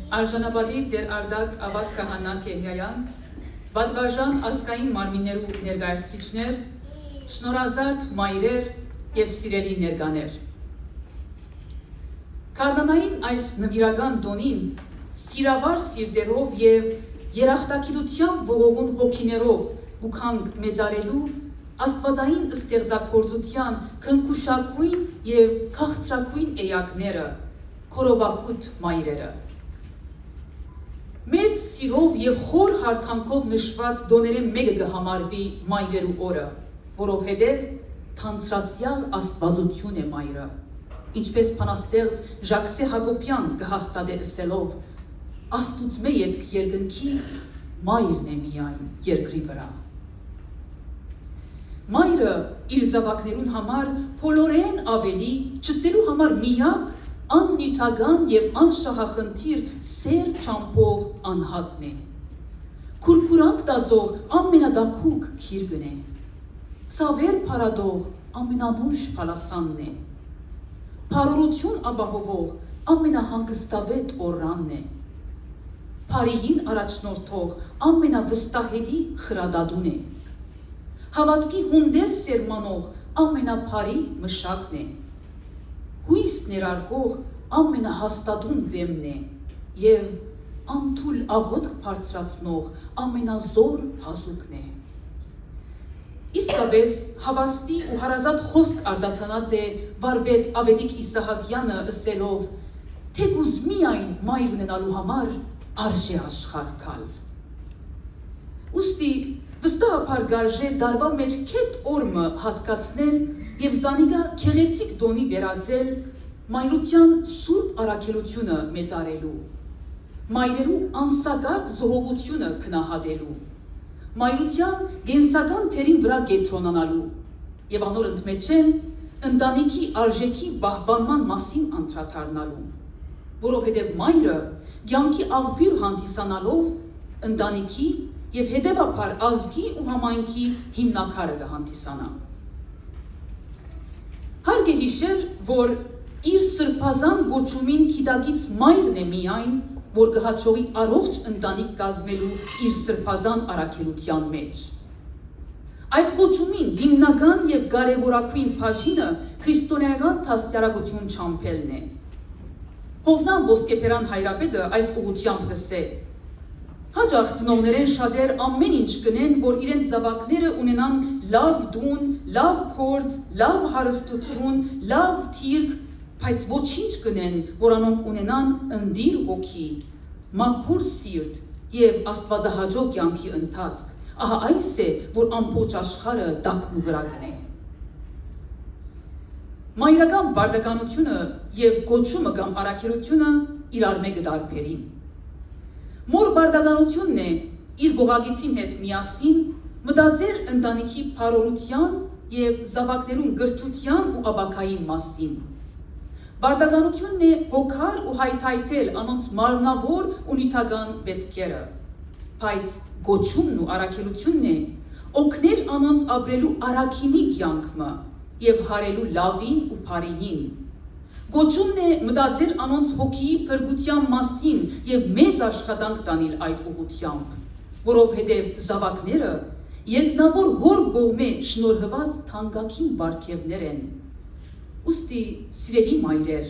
Արժանապատիվ դեր արդակ ավակ կահանա Կենյայան, բադվաժան ազգային մարմիններու ներկայացուցիչներ, շնորհազարդ մայրեր և սիրելի ներկաներ։ Քարնանային այս նվիրական տոնին սիրավար սիրտերով և երախտագիտությամբ ողողուն հոգիներով գուքանք մեծարելու աստվածային ստեղծագործության քնքուշակույն և քաղցրակույն էակները, քորովակուտ մայրերը։ Մեծ սիրով և խոր հարկանքով նշված դոները մեկը կհամարվի մայրերու օրը, որովհետև թանցրացյալ աստվածություն է մայրը, ինչպես բանաստեղծ Ժաքսե Հակոբյան կհաստատե ըսելով, աստուծմե ետք երկնքի մայրն է միայն երկրի վրա։ Մայրը իր զավակներուն համար փոլորեն ավելի չսելու համար միակ աննյութական և անշահախնդիր սեր չամփող անհատն է։ Քուրքուրանք տածող ամենադակուկ քիրգն է։ Ցավեր փարադող ամենանուշ փալասանն է։ Փարորություն ապահովող ամենահանգստավետ օրրանն է։ Փարիին առաջնորդող ամենավստահելի խրադադուն է։ Հավատքի հունդեր սերմանող ամենափարի մշակն է։ Հույս ներարկող ամենահաստատուն վեմն է և անթուլ աղոթք բարձրացնող ամենազոր հազուկն է։ Իսկապես հավաստի ու հարազատ խոսք արդասանած է վարպետ Ավետիք Իսահակյանը ըսելով, թեկուզ միայն մայր ունենալու համար արժե աշխարհ գալ։ Ուստի վստահաբար գարժե դարվա մեջ քետ օրմը հատկացնել և զանիկա քեղեցիկ դոնի վերածել մայրության սուրբ առաքելությունը մեծարելու, մայրերու անսակար զոհողությունը քնահատելու, մայրության գենսական թերին վրա կենտրոնանալու և անոր ընդմեջեն ընտանիքի արժեքի պահպանման մասին անդրադառնալու, որովհետև մայրը կյանքի աղբյուր հանդիսանալով ընտանիքի և հետևաբար ազգի ու համայնքի հիմնակարը կհանդիսանա։ Հարկ է հիշել, որ իր սրբազան գոչումին գիտակից մայրն է միայն, որ կհաջողի առողջ ընտանիք կազմելու իր սրբազան առաքելության մեջ։ Այդ գոչումին հիմնական և կարևորագույն բաժինը քրիստոնեական դաստիարակություն չամփելն է։ Հովնան Ոսկեփերան Հայրապետը այս ուղղությամբ կսե. հաճախ ծնողներեն շատեր ամեն ինչ կնեն, որ իրենց զավակները ունենան լավ դուն, լավ գործ, լավ հարստություն, լավ թիրք, բայց ոչինչ կնեն, որ անոնք ունենան ընդիր հոգի, մաքուր սիրտ և աստվածահաճո կյանքի ընթացք, ահա այս է, որ ամբողջ աշխարհը տակնու վրա կնե։ Մայրական բարդականությունը և գոչումը կամ առաքելությունը իրար մեկը տարբերին։ Մոր բարդականությունն է իր գողագիցին հետ միասին մտածել ընտանիքի փարորության և զավակներուն գրթության ու ապագայի մասին։ Բարդականությունն է հոգալ ու հայթայթել անոնց մարմնավոր ու նյութական պետքերը, բայց գոչումն ու առաքելությունն է օգնել անոնց ապրելու առաքինի կյանքը և հարելու լավին ու բարիին։ Գոչումն է մտածել անոնց հոգիի փրկության մասին և մեծ աշխատանք տանել այդ ուղղությամբ, որովհետև զավակները երկնավոր հոր կողմէ շնորհված թանկագին պարգևներ են։ Ուստի սիրելի մայրեր,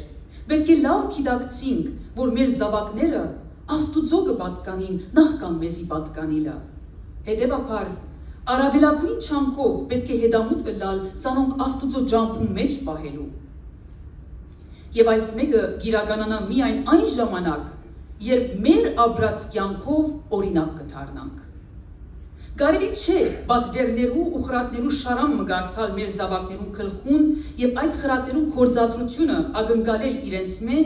պետք է լավ գիտակցինք, որ մեր զավակները Աստուծո կպատկանին նախքան մեզի պատկանիլը։ Հետևաբար առավելագույն չամքով պետք է հետամուտ ըլլալ զանոնք Աստուծո ջամփու մեջ պահելու։ Եվ այս մեկը գիրականանա միայն այն ժամանակ, երբ մեր ապրած կյանքով օրինակ կդառնանք։ Կարելի չէ պատվերներու ու խրատներու շարան մգարթալ մեր զավակներուն գլխուն և այդ խրատներուն գործադրությունը ակնկալել իրենց մե,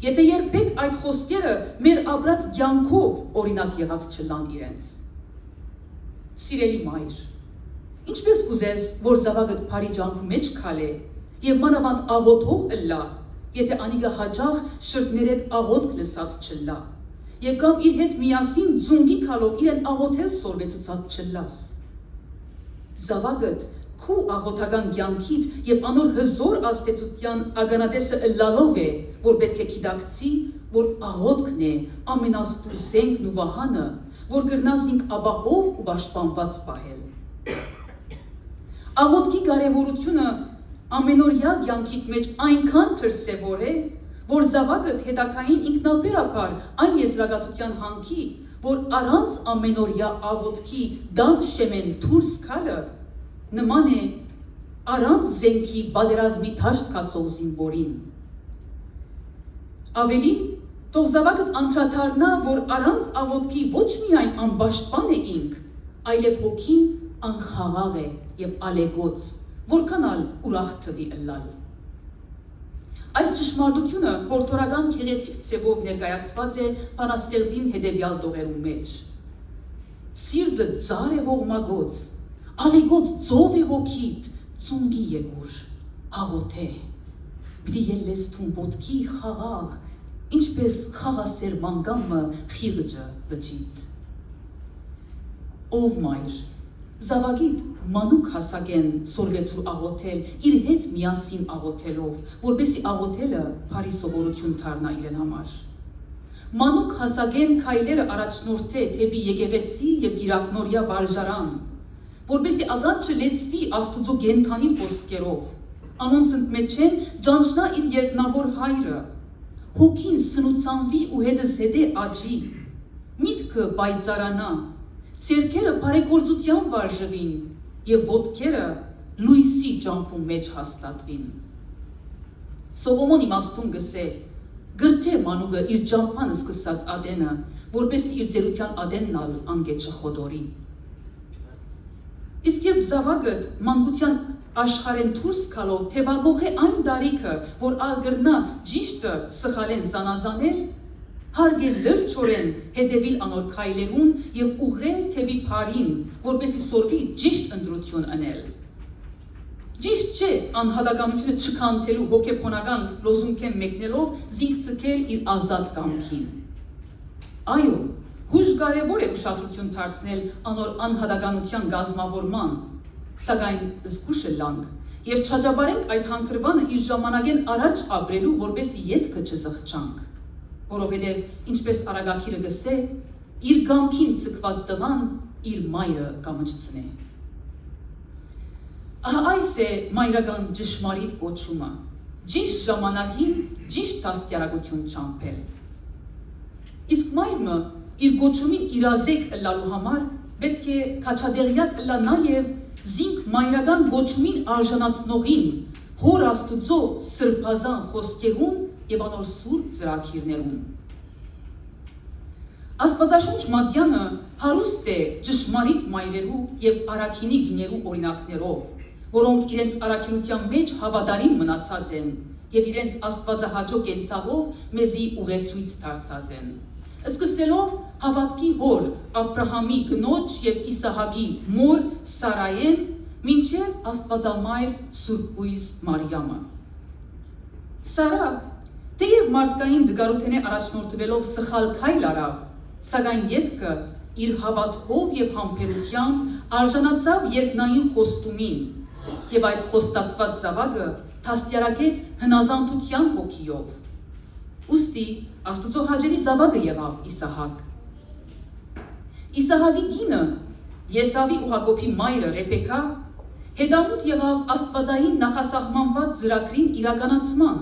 եթե երբեք այդ խոսքերը մեր ապրած կյանքով օրինակ եղած չլան իրենց։ Սիրելի մայր, ինչպես կուզես, որ զավակդ բարի ջամփու մեջ քալե և մանավանդ աղոթող ըլլա, եթե անիկա հաճախ շրտներեդ աղոթք լսած չլա, և կամ իր հետ միասին ձունգի քալով իրեն աղոթել սորվեցուցած չլաս։ Զավակդ քու աղոթական կյանքիդ եւ անոր հզոր աստեցության ագանադեսը ըլլալով է, որ պետք է գիտակցի, որ աղոթքն է ամենաստու զենքն ու վահանը, որ գրնազինք աբահով ու պաշտպանված պահել։ Աղոթքի կարևորությունը ամենօրյա կյանքիդ մեջ այնքան դրսևոր է, որ զավակդ հետակային ինքնաբերաբար այն եզրակացության հանքի, որ առանց ամենօրյա աղոթքի դան շեմեն դուրս գալը նման է առանց զենքի պատերազմի դաշտ կացող զինվորին։ Ավելին, թող զավակդ անդրադառնա, որ առանց աղոթքի ոչ միայն անպաշտպան է ինք, այլև հոգին անխաղաղ է եւ ալեգոց, որքան ալ ուրախ թվի ըլլալ։ Այս ճշմարտությունը հորդորական գեղեցիկ ձևով ներկայացված է բանաստեղծին հետևյալ տողերում մեջ։ Սիրտը ծար է հողմագոց, ալեգոց ծով է հոգիդ, ծունգի եկուր, աղոթե, պիտի ելես թուն ոտքի խաղաղ, ինչպես խաղասեր մանգամը խիղճը վճիտ։ Ով մայր, զավագիդ մանուկ հասակեն սորվեցու աղոթել, իր հետ միասին աղոթելով, որպեսի աղոթելը բարի սովորություն դառնա իրեն համար։ Մանուկ հասակեն քայլերը առաջնորդե թեպի եկեղեցի եւ գիրակնորյա վարժարան, որպեսի աղան չլեցվի Աստուծո գենթանի խոսքերով, անոնց ընդմեջեն ճանչնա իր երկնավոր հայրը, հոգին սնուցանվի ու հետս հետե աճի, միտքը պայծարանա, ցերքերը բարեգործության վարժվին եւ ոտքերը լույսի ճամփու մեջ հաստատվին։ Սողոմոն իմաստուն գսե, գրթե մանուկը իր ճամփանը սկսած ադենը, որպեսի իր ձերության ադենն ալ անգե չխոդորի։ Իսկ երբ զավակդ մանկության աշխարհեն դուրս գալով թևագող է այն դարիքը, որ ալգրնա ճիշտը սխալեն զանազանել, հարգել լրջորեն հետևիլ անոր քայլերուն եւ ուղղել թևի բարին, որպեսի սորվի ճիշտ ընտրություն անել։ Ճիշտ չէ անհատականությունը չքանթելու հոգեբանական լոզունքեն մեկնելով զինք ցկել իր ազատ կամքին։ Այո, հույժ կարևոր է ուշադրություն դարձնել անոր անհատականության գազմավորման, սակայն զգուշը լանք եւ չաջաբարենք այդ հանքրվանը իր ժամանակեն առաջ ապրելու, որպեսի ետքը չզղջանք, որովհետեւ ինչպես Արագակիրը գսե, իր գամքին ցկված տղան իր մայրը կամրջցնե։ Ահա այս է մայրական ճշմարիտ կոչումը, ճիշտ ժամանակին ճիշտ դաստիարակություն չամփել։ Իսկ մայրը իր կոչումին իրազեկ ըլլալու համար պետք է քաչադեղյակ ըլլա նաև զինք մայրական կոչումին արժանացնողին, հոր Աստուծո սրբազան խոսքերուն եւ անոր սուրբ ծրագիրներուն։ Աստվածաշունչ Մատյանը հարուստ է ճշմարիտ մայրերու եւ առաքինի գիներու օրինակներով, որոնք իրենց առաքինության մեջ հավատարիմ մնացած են եւ իրենց աստվածահաճո կենցաղով մեզի ուղեցույց դարձած են։ Սկսելով հավատքի հոր Աբրահամի գնոջ եւ Իսահակի մոր Սարայեն, մինչեւ աստվածամայր Սուրբույս Մարիամը։ Սարա թեև մարդկային դգարութենե առաջնորդվելով սխալ քայլ արավ, սակայն ետքը իր հավատքով եւ համբերությամբ արժանացավ երկնային խոստումին եւ այդ խոստացված զավակը դաստիարակեց հնազանդության հոգիով։ Ուստի Աստուծո հաջելի զավակը եղավ Իսահակ։ Իսահակի կինը Եսավի ու Հակոբի մայրը Ռեբեկա հետամուտ եղավ աստվածային նախասահմանված ծրագրին իրականացման։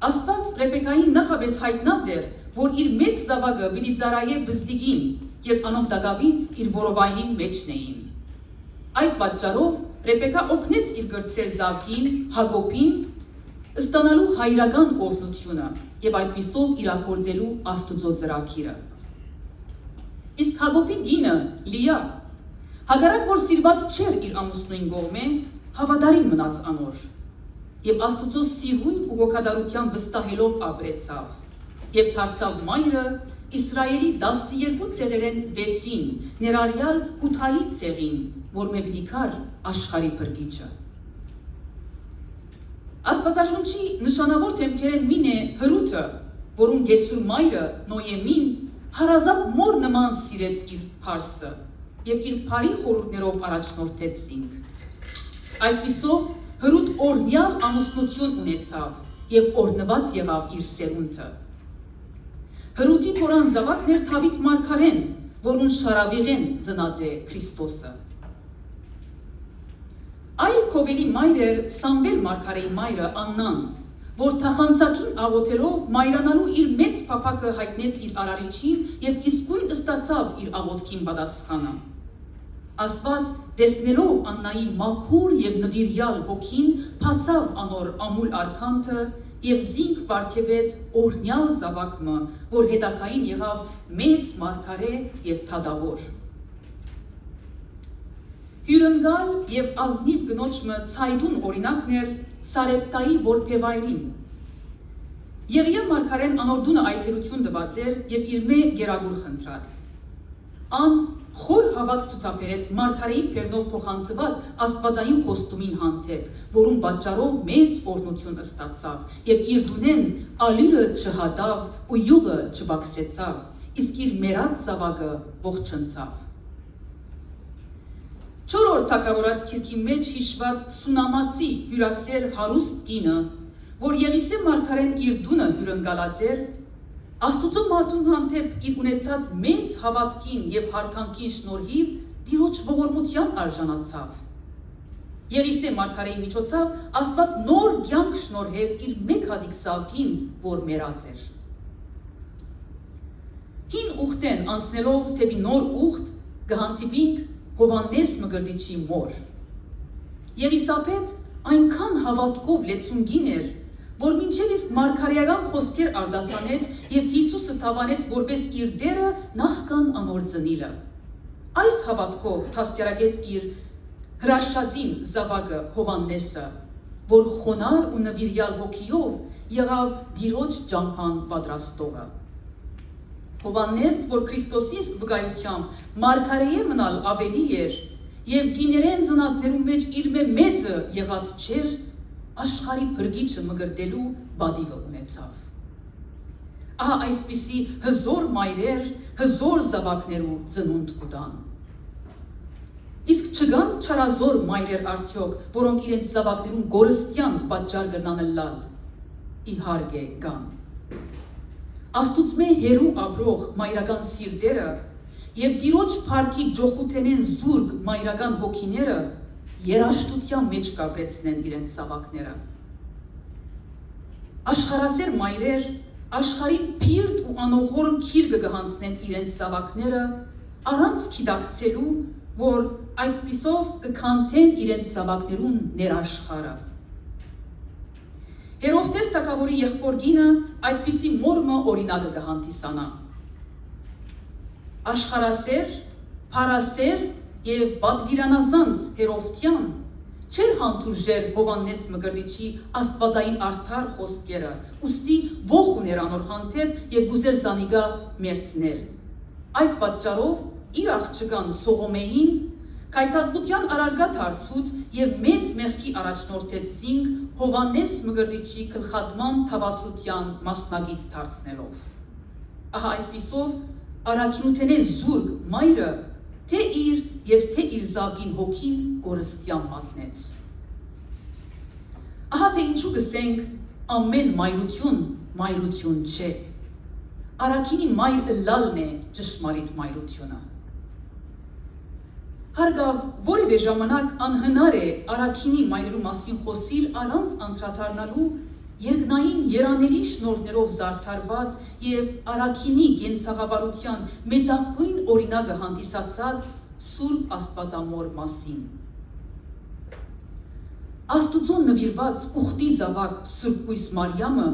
Աստված Ռեբեկային նախապես հայտնած էր, որ իր մեծ զավակը պիտի ծառայե բզդիգին, երբ անոնք դակավին իր որովայնին մեջն էին։ Այդ պատճառով Ռեբեկա օգնեց իր գրծել զավկին Հակոբին ստանալու հայրական օրհնությունը եւ այդպիսով իրագործելու Աստուծո ծրագիրը։ Իսկ Հակոբի կինը Լիա, հակառակ որ սիրված չէր իր ամուսնուին կողմէ, հավատարիմ մնաց անոր եւ Աստուծո սիրուն ու հոգատարության վստահելով ապրեցավ եւ դարձավ մայրը Իսրայելի 12 ցեղերեն 6-ին, ներառյալ Հութայի ցեղին, որ մե պիտի գար աշխարհի փրկիչը։ Աստվածաշունչի նշանավոր դեմքերեն մին է Հրութը, որում Գեսուր մայրը Նոյեմին հարազատ մոր նման սիրեց իր փարսը եւ իր բարի խորհուրդներով առաջնորդեց զինք։ Այդպիսով հրուտ օրնյալ ամուսնություն ունեցավ եւ օրնված եղավ իր սերունդը։ Հրուտի թորան զավակներ Դավիթ մարգարեն, որուն շարավիղեն ծնած է Քրիստոսը։ Այլ Քովելի մայր էր Սամվել մարգարեի մայրը Աննան, որ թախանցակին աղոթելով մայրանալու իր մեծ փափակը հայտնեց իր արարիչին եւ իսկույն ստացավ իր աղոթքին պատասխանը։ Աստված տեսնելով Աննայի մաքուր եւ նվիրյալ հոգին, փացավ անոր ամուլ արքանքը եւ զինք պարգևեց օրնյալ զավակը, որ հետակային եղավ մեծ մարգարե եւ թադավոր։ Հյուրընկալ եւ ազնիվ գնոջը ցայդուն օրինակն էր Սարեպտայի որբևայրին։ Եղիա մարգարեն անոր դունը այցելություն տված էր եւ իր մե գերագուր խնդրած։ Ան խոր հավատ ցուցաբերեց մարգարեի բերնով փոխանցված աստվածային խոստումին հանդեպ, որում պատճառով մեծ օրնություն ստացավ եւ իր դունեն ալյուրը չհատավ ու յուղը չբաքսեցավ, իսկ իր մերած զավակը ողջնցավ։ Չորրորդ թագավորած քիրքի մեջ հիշված Սունամացի հյուրասեր հարուստ կինը, որ Եղիսե մարգարեն իր դունը հյուրընկալած էր, Աստուծո մարդուն հանդեպ իր ունեցած մեծ հավատքին եւ հարկանքին շնորհիվ Տիրոջ ողորմության արժանացավ։ Եղիսե մարգարեի միջոցով Աստված նոր կյանք շնորհեց իր մեկ հատիկ զավակին, որ մեռած էր։ Հին ուխտեն անցնելով դեպի նոր ուխտ կհանդիպինք Հովաննես Մկրտիչի մոր։ Եղիսաբեթ այնքան հավատքով լեցունգին էր, որ մինչև իսկ մարգարեական խոսքեր արտասանեց եւ Հիսուսը թավանեց որպես իր դերը նախքան անոր ծնիլը։ Այս հավատքով թաստիարակեց իր հրաշածին զավակը Հովաննեսը, որ խոնար ու նվիրյալ հոգիով եղավ Տիրոջ ճամփան պատրաստողը։ Հովաննես, որ Քրիստոսի վկայությամբ մարգարեի մնալ ավելի էր եւ գիներեն ծնածներու մեջ իր մեծը եղած չէր, աշխարհի բրգիչը մգրտելու բադիվը ունեցավ։ Ահա այսպիսի հզոր մայրեր, հզոր զավակներու ծնունդ կուտան։ Իսկ չգան չարազոր մայրեր արդյոք, որոնք իրենց զավակներուն գորստյան պատճառ կրնան լալ։ Իհարկե կան։ Աստուծմե հերու ապրող մայրական սիրտերը եւ Տիրոջ փառքի ջոխութենեն զուրկ մայրական հոգիները երաշտության մեջ կապրեցնեն իրենց զավակները։ Աշխարհասեր մայրեր աշխարհի փիրտ ու անողորմ քիր կգանցնեն իրենց զավակները առանց գիտակցելու, որ այդպիսով կքանթեն իրենց զավակներուն ներաշխարը։ Հերովթես թագավորի եղբոր կինը այդպիսի մորմը օրինակը կհանդիսանա։ Աշխարհասեր, փարասեր եւ պատվիրանազանց Հերովթյան չէր հանդուրժել Հովաննես Մկրտիչի աստվածային արդար խոսքերը, ուստի ողջ ուներ անոր հանդեպ եւ գուզեր զանիգա մերցնել։ Այդ պատճառով իր աղջկան Սողոմեին Կայտակղության արարգա դարձուց եւ մեծ մեղքի առաջնորդեց զինք Հովաննես Մկրտիչի գլխատման թավատրության մասնագից դարձնելով։ Ահա այսպիսով Արաքինութենե զուրկ մայրը թե իր եւ թե իր զավգին հոգին գորստյան մատնեց։ Ահա թե ինչու գսենք ամեն մայրություն չէ։ Արաքինի մայր լալն է ճշմարիտ մայրությունը։ Հարգավ, որևէ ժամանակ անհնար է Արաքինի մայրերու մասին խոսիլ առանց անդրադառնալու երկնային երանելի շնորհներով զարդարված եւ Արաքինի գենցաղավարության մեծագույն օրինակը հանդիսացած Սուրբ Աստվածամոր մասին։ Աստուծո նվիրված ուխտի զավակ Սուրբ Կույս Մարիամը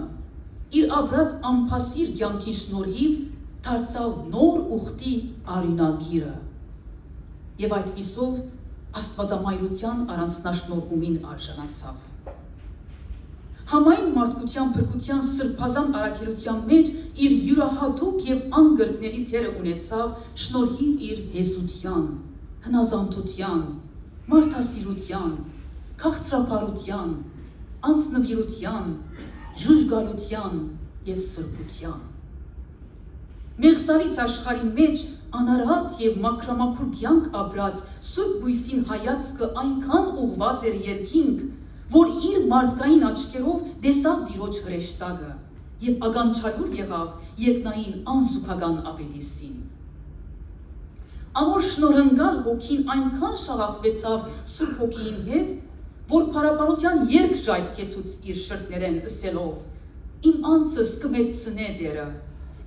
իր ապրած անփասիր կյանքի շնորհիվ դարձավ նոր ուխտի արյունագիրը։ Եվ այդպիսով աստվածամայրության առանձնաշնորհումին արժանացավ։ Համայն մարդկության փրկության սրբազան առաքելության մեջ իր յուրահատուկ եւ անգրկնելի թերը ունեցավ շնորհիվ իր հեզության, հնազանդության, մարդասիրության, քաղցրափարության, անձնվիրության, ժուժգալության եւ սրբության։ Մեղսարից աշխարհի մեջ անարատ և մաքրամաքուր կյանք ապրած Սուրբ բույսին հայացքը այնքան ուղղված էր երկինք, որ իր մարդկային աչքերով տեսավ Տիրոջ հրեշտակը և ականջալուր եղավ երկնային անզուգական ավետիսին։ Անոր շնորհընկալ հոգին այնքան շաղախվեցավ Սուրբ Հոգիին հետ, որ փառաբանության երգ ժայթքեցուց իր շրթներեն ըսելով. «Իմ անձս կմեծցնե Տերը,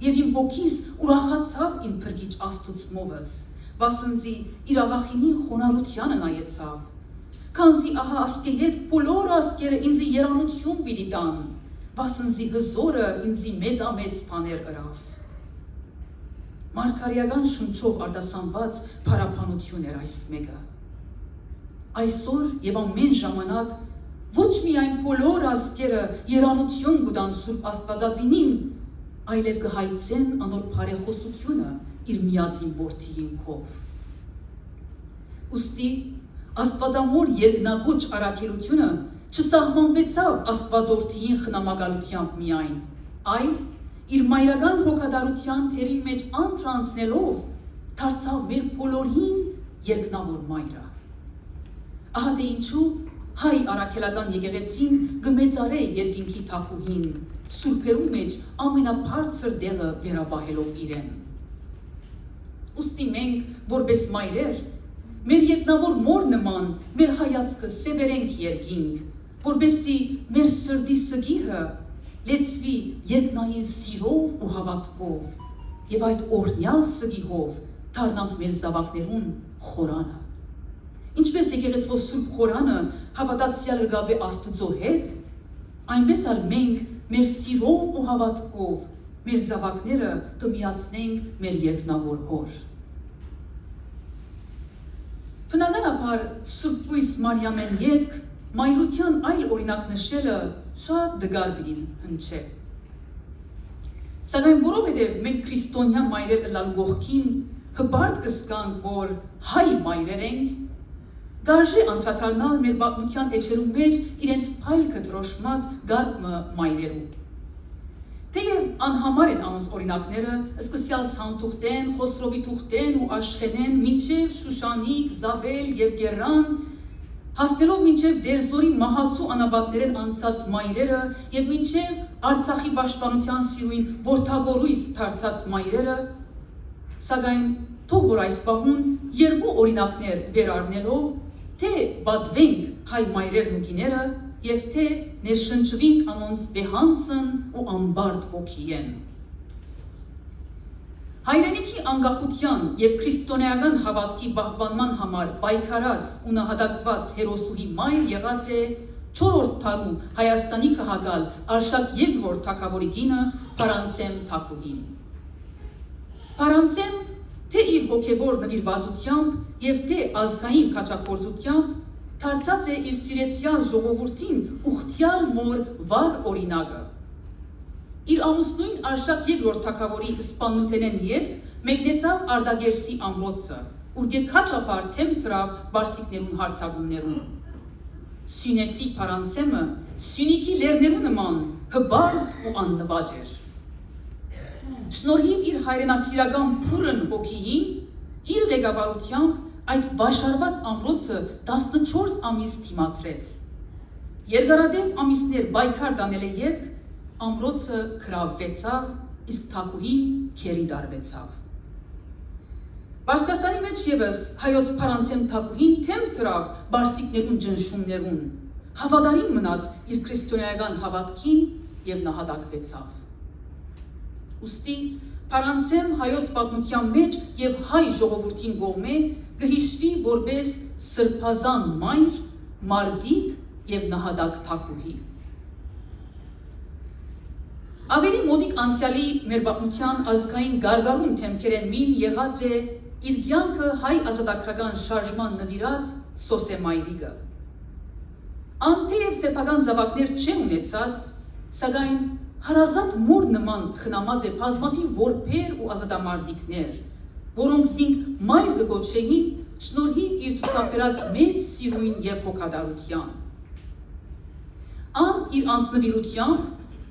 և իմ հոգիս ուրախացավ իմ Փրկիչ Աստուծմովս, վասնզի իր աղախինին խոնարհությանը նայեցավ, քանզի ահա ասկեյետ բոլոր ասկերը ինձի երանություն պիտի տան, վասնզի հզորը ինձի մեծամեծ բաներ ըրավ»։ Մարգարեական շունչով արտասանված փառաբանություն էր այս մեկը։ Այսօր և ամեն ժամանակ ոչ միայն բոլոր ազգերը երանություն կտան Սուրբ Աստվածածինին, այլև կհայցեն անոր բարեխոսությունը իր միածին որդիին քով։ Ուստի Աստվածամոր երկնագոչ առաքելությունը չսահմանվեցավ Աստվածորդիին խնամակալությամբ միայն, այլ իր մայրական հոգատարության թերի մեջ անթրանցնելով դարձավ մեր բոլորին երկնավոր մայրը։ Ահա թե ինչու հայ առաքելական եկեղեցին կմեծարե երկինքի թագուհին, սուրբերու մեջ ամենաբարձր տեղը վերապահելով իրեն։ Ուստի մենք, որպես մայրեր, մեր երկնավոր մոր նման մեր հայացքը սևերենք երկինք, որպեսզի մեր սրտի սգիհը լեցվի երկնային սիրով ու հավատքով և այդ օրհնյալ սգիհով դառնանք մեր զավակներուն խորանը։ Ինչպես եկեղեցվո Սուրբ խորանը հավատացյալը գաբե Աստուծո հետ, այնպես ալ մենք մեր սիրով ու հավատքով մեր զավակները կմիացնենք մեր երկնավոր հոր։ Բնականաբար Սուրբ Բույս Մարիամեն ետք մայրության այլ օրինակ նշելը շատ դգար պիտի հնչե։ Սակայն որովհետև մենք քրիստոնյա մայրեր ըլլալու կողքին հպարտ կզգանք, որ հայ մայրեր ենք, գարժե անդրադառնալ մեր պատմության էջերու մեջ իրենց փայլքը դրոշմած գարմը մայրերու։ Թեև անհամար են անոնց օրինակները, սկսյալ Սանթուղթեն, Խոսրովի Թուղթեն ու Աշխենեն, մինչև Շուշանիկ, Զաբել և Գերան, հասնելով մինչև Դերզորի մահացու անաբատներեն անցած մայրերը և մինչև Արցախի պաշտպանության սիրույն որդագորույս դարձած մայրերը, սակայն թող որ այս պահուն երկու օրինակներ վերառնելով, թե բադվենք հայ մայրերն ու կիները և թե ներշնչվինք անոնց վեհանցն ու ամբարդ ոգիեն։ Հայրենիքի անկախության և քրիստոնեական հավատքի պահպանման համար պայքարած ու նահատակված հերոսուհի մայր եղած է 4-րդ դարու Հայաստանի քաղաքալ Արշակ II թագավորի կինը Փարանցեմ Թագուհին։ Փարանցեմ թե իր հոգևոր նվիրվածությամբ և թե ազգային քաջագործությամբ դարձած է իր սիրեցյալ ժողովրդին ուխտյալ մոր վառ օրինակը։ Իր ամուսնույն Արշակ II թագավորի սպաննութենեն ետք մեկնեցավ Արդագերսի ամրոցը, ուր գեքաչապար թեմ տրավ բարսիկներուն հարցակումներուն։ Սյունեցի Փարանցեմը Սյունիքի լեռներու նման հպարտ ու աննվաճ էր։ Շնորհիվ իր հայրենասիրական փուրն հոգիին, իր ղեկավարությամբ այդ բաշարված ամրոցը 14 ամիս թիմադրեց։ Երկարատև ամիսներ պայքար տանել է ետք, ամրոցը գրավվեցավ, իսկ թագուհին քերի դարվեցավ։ Պարսկաստանի մեջ ևս հայոց Փարանցեմ թագուհին թեմ տրավ բարսիկներուն ջնշումներուն, հավատարիմ մնաց իր քրիստոնեական հավատքին և նահատակվեցավ։ Ուստի Փարանցեմ հայոց պատմության մեջ և հայ ժողովրդին կողմէ կհիշվի որպես սրբազան մայր, մարդիկ և նահատակ թագուհի։ Ավելի մոտիկ անցյալի մեր պատմության ազգային գարգարուն թեմքերեն մին եղած է իր կյանքը հայ ազատագրական շարժման նվիրած Սոսե Մայրիկը։ Անթեև սեփական զավակներ չէ ունեցած, սակայն հարազատ մոր նման խնամած է բազմաթիվ որբեր ու ազատամարտիկներ, որոնք զինք մայր կգոչեին շնորհիվ իր ցուցաբերած մեծ սիրույն և հոգատարության։ Ան իր անձնվիրությամբ,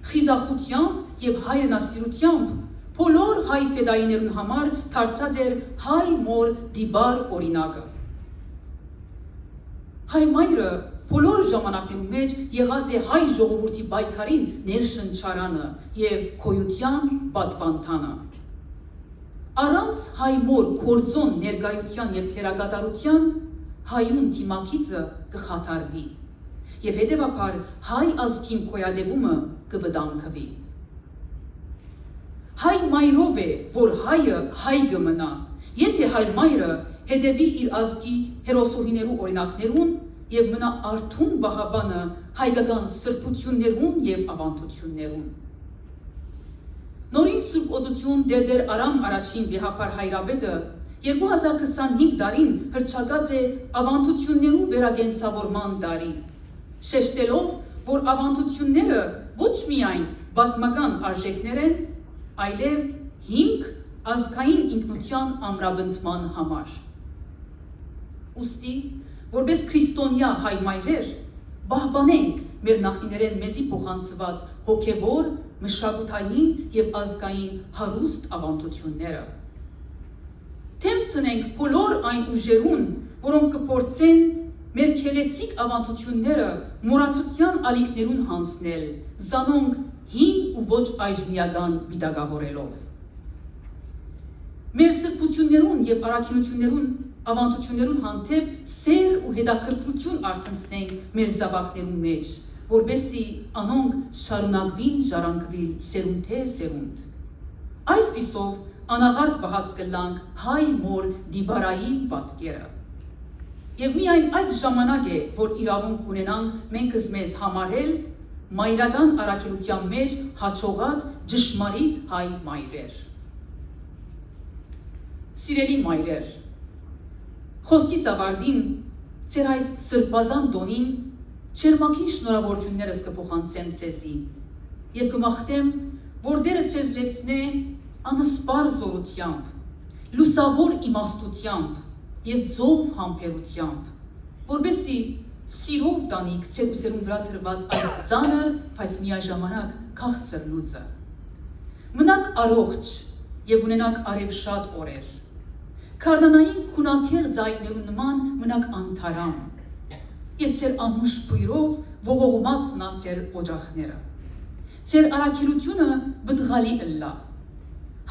խիզախությամբ և հայրենասիրությամբ Բոլոր հայ ֆեդայիներուն համար դարձած էր հայ մոր դիբար օրինակը։ Հայ մայրը բոլոր ժամանակներում մեջ եղած է հայ ժողովրդի պայքարին ներշնչարանը եւ քոյության պատվանդանը։ Առանց հայ մոր կորձոն ներկայության եւ թերակատարության հայուն թիմակիցը կխաթարվի եւ հետեւաբար հայ ազգին կոյադևումը կվտանգվի։ Հայ մայրով է, որ հայը հայ կմնա, եթե հայ մայրը հետևի իր ազգի հերոսուհիներու օրինակներուն եւ մնա արթուն բահաբանը հայկական սրբություններուն եւ ավանդություններուն։ Նորին Սուրբ Օծություն դերդեր Արամ առաջին վեհապար հայրաբեդը 2025 տարին հրճակած է ավանդություններու վերագենսավորման տարի, շեշտելով, որ ավանդությունները ոչ միայն պատմական արժեքներ են, այլև հիմք ազգային ինքնության ամրապնդման համար։ Ուստի, որպես քրիստոնյա հայ մայրեր, պահպանենք մեր նախնիներեն մեզի փոխանցված հոգևոր, մշակութային եւ ազգային հարուստ ավանդությունները։ Թեմ տնենք բոլոր այն ուժերուն, որոնք կփորձեն մեր քեղեցիկ ավանդությունները մոռացության ալիքներուն հանձնել, զանոնք հին ու ոչ այժմիական բիդագավորելով։ Մեր սրբություններուն եւ առաքինություններուն ավանդություններուն հանդեպ սեր ու հետաքրքրություն արթնցնենք մեր զավակներուն մեջ, որբեսի անոնք շարունակվին ժառանգվել սերունդե սերունդ։ Այսպիսով անաղարտ բահած կլանք հայ մոր դիբարային պատկերը։ Եվ միայն այդ ժամանակ է, որ իրավունք կունենանք մենք մեզ համարել մայրական առաքելության մեջ հաճողած ճշմարիտ հայ մայրեր։ Սիրելի մայրեր, խոսքիս ավարտին ձեր այս սրբազան տոնին Չերմակին շնորհավորություններս կփոխանցեմ ցեզի եւ կմաղթեմ, որ Տերը ցեզ լեցնե անսպար զորությամբ, լուսավոր իմաստությամբ եւ ծով համբերությամբ, որբեսի սիրով տանիք ձեր ուսերուն վրա դրված այս ծանր, բայց միաժամանակ քաղցր լուծը։ Մնաք առողջ եւ ունենաք արևշատ օրեր։ Քարնանային քունակեղ ձայներու նման մնաք անթարամ եւ ձեր անուշ բույրով ողողմած մնան ձեր օջախները։ Ձեր առաքելությունը բդղալի ըլլա։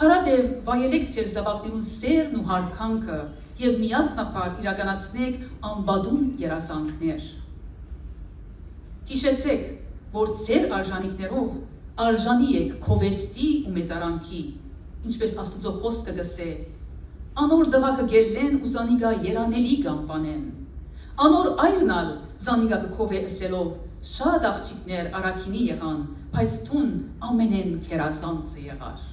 Հարադև վայելեք ձեր զավակներուն սերն ու հարկանքը եւ միասնապար իրականացնեք անբադում երազանքներ։ Հիշեցեք, որ ձեր արժանիքներով արժանի եք քովեստի ու մեծարանքի, ինչպես Աստուծո խոսքը գսե, անոր դղակը գելլեն ու զանիգա երանելի գամպանեն, անոր այրնալ զանիգա կքով է ըսելով, շատ աղջիկներ առաքինի եղան, բայց տուն ամենեն կերազանցը եղար։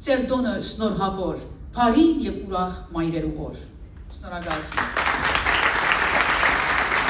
Ձեր տոնը շնորհավոր, բարի և ուրախ մայրերու օր։ Շնորհակալություն։